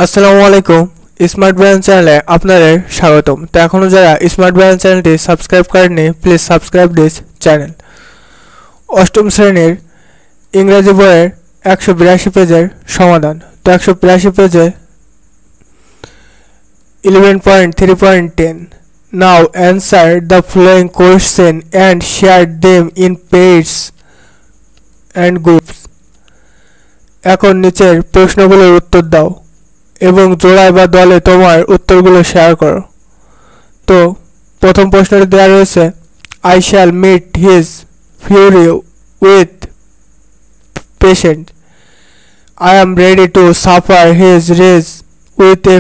আসসালামু আলাইকুম smart brain চ্যানেলে আপনাদের স্বাগতম। তো এখনও যারা স্মার্ট ব্রেন চ্যানেলটি সাবস্ক্রাইব করেননি প্লিজ সাবস্ক্রাইব দিস চ্যানেল। অষ্টম শ্রেণীর ইংরেজি বইয়ের 182 পেজের সমাধান। তো 182 পেজে 11.3.10 now answer the following question and share them in pairs and groups. এখন নিচের প্রশ্নগুলোর উত্তর দাও এবং জোড়ায় বা দলে তোমার উত্তরগুলো শেয়ার করো। তো প্রথম প্রশ্নটি দেওয়া রয়েছে, I shall meet his fury with patient, I am ready to suffer his rage with a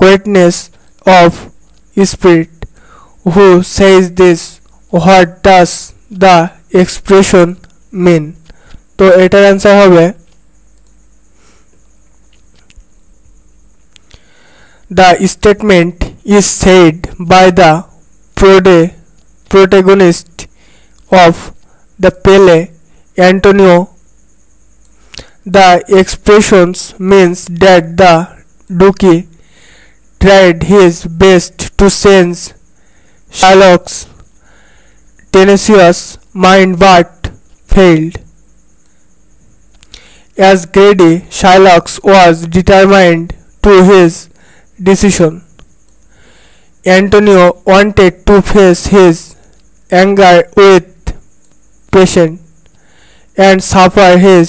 quietness of spirit, who says this, what does the expression mean. তো এটার অ্যান্সার হবে the statement is said by the protagonist of the play, Antonio. The expressions means that the Duke tried his best to change Sherlock's tenacious mind but failed. As greedy, Sherlock was determined to his decision. Antonio wanted to face his anger with patience and suffer his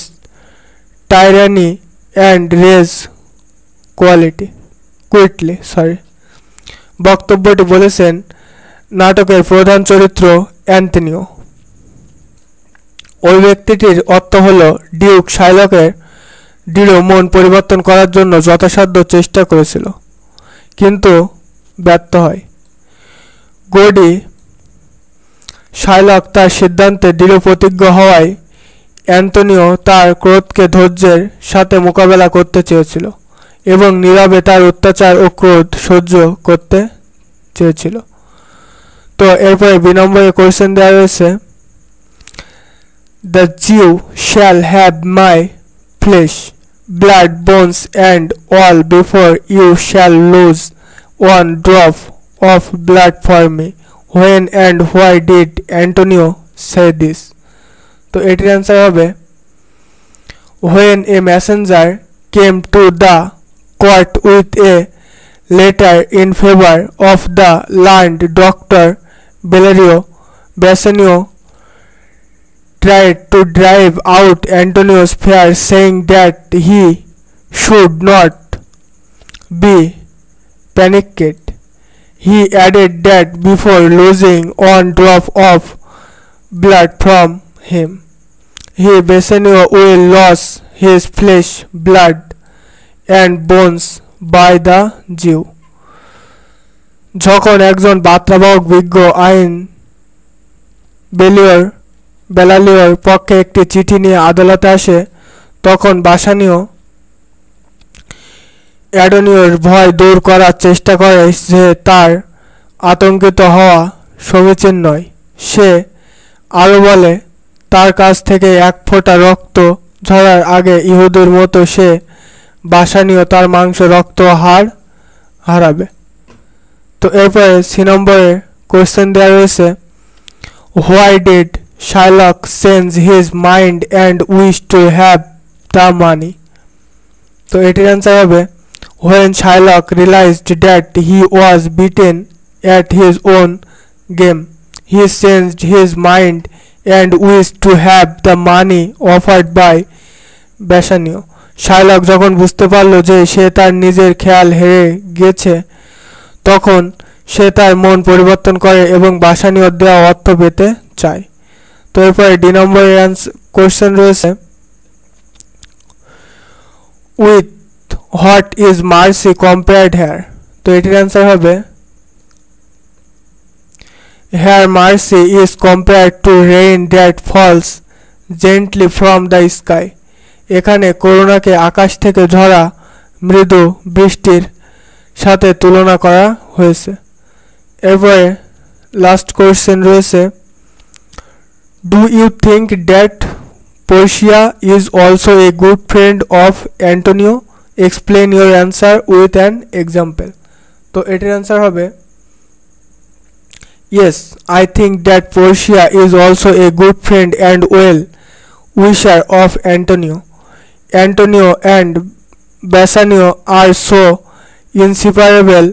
tyranny and rage quickly. বক্তব্যটি বলেছেন নাটকের প্রধান চরিত্র Antonio. ওই ব্যক্তিটির অর্থ হল Duke শার্লকের দৃঢ় মন পরিবর্তন করার জন্য যথাসাধ্য চেষ্টা করেছিল কিন্তু ব্যর্থ হয়। গোডি শার্লক তার সিদ্ধান্তে দৃঢ় প্রতিজ্ঞ হওয়ায় অ্যান্টনিও তার ক্রোধকে ধৈর্যের সাথে মোকাবেলা করতে চেয়েছিল এবং নীরবে তার অত্যাচার ও ক্রোধ সহ্য করতে চেয়েছিল। তো এরপরে 2 নম্বরে কোয়েশ্চেন দেওয়া রয়েছে, the Jew shall have my flesh, blood, bones and all before you shall lose one drop of blood for me. When and why did Antonio say this? তো এটির অ্যান্সার হবে, when a messenger came to the court with a letter in favor of the learned Dr. Valerio Bassanio tried to drive out Antonio's fear, saying that he should not be panicked. He added that before losing one drop of blood from him, Bassanio will lose his flesh, blood and bones by the Jew. যখন একজন বার্তাবাহক বিজ্ঞ আইন বেলালিওর পক্ষে একটি চিঠি নিয়ে আদালতে আসে, তখন বাসানীয় অ্যান্টনিওর ভয় দূর করার চেষ্টা করে যে তার আতঙ্কিত হওয়া সমীচীন নয়। সে আরও বলে, তার কাছ থেকে এক ফোঁটা রক্ত ঝরার আগে ইহুদির মতো সে বাসানীয় তার মাংস রক্ত হারাবে। তো এরপরে 3 নম্বরে কোয়েশ্চেন দেওয়া রয়েছে, why did Sherlock change his mind and wish to have the money? তো এটির অ্যান্সার হবে, when Sherlock realized that he was beaten at his own game, he changed his mind and wished to have the money offered by Bassanio. Sherlock যখন বুঝতে পারল যে সে তার নিজের খেয়াল হেরে গেছে, তখন সে তার মন পরিবর্তন করে এবং বাসানীয় দেওয়া অর্থ পেতে চায়। তো এরপরে 2 নম্বরের কোয়েশ্চেন রয়েছে, with what is mercy compared here? তো এটির অ্যান্সার হবে, here mercy is compared to rain that falls gently from the sky. এখানে করুণাকে আকাশ থেকে ঝরা মৃদু বৃষ্টির সাথে তুলনা করা হয়েছে। এরপরে লাস্ট কোয়েশ্চেন রয়েছে, do you think that Portia is also a good friend of Antonio? Explain your answer with an example. তো এটির অ্যান্সার হবে yes, I think that Portia is also a good friend and well wisher of Antonio. Antonio and Bassanio are so inseparable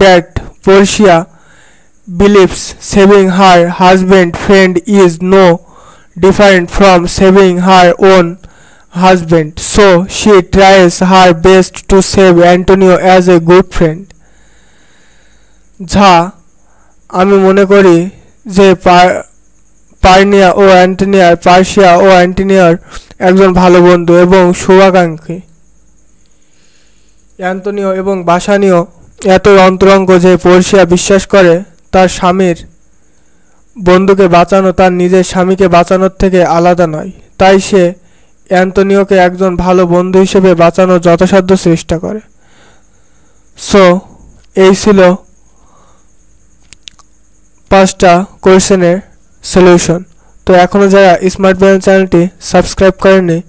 that Portia believes saving her husband's friend is no different from saving her own husband, so she tries her best to save Antonio as a good friend. যা আমি মনে করি যে Persia ও অ্যান্টোনিয়ার একজন ভালো বন্ধু এবং শুভাকাঙ্ক্ষী। অ্যান্টোনিও এবং বাসানিও এতই অন্তরঙ্গ যে পোর্শিয়া বিশ্বাস করে তার স্বামীর বন্ধুকে বাঁচানো তার নিজের স্বামীকে বাঁচানোর থেকে আলাদা নয়, তাই সে অ্যান্টোনিওকে একজন ভালো বন্ধু হিসেবে বাঁচানোর যথাসাধ্য চেষ্টা করে। সো এই ছিল 5টা কোয়েশ্চেনের সলিউশন। তো এখনও যারা স্মার্ট ব্রেন চ্যানেলটি সাবস্ক্রাইব করেননি,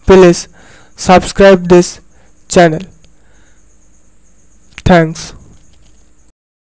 please subscribe this channel. Thanks.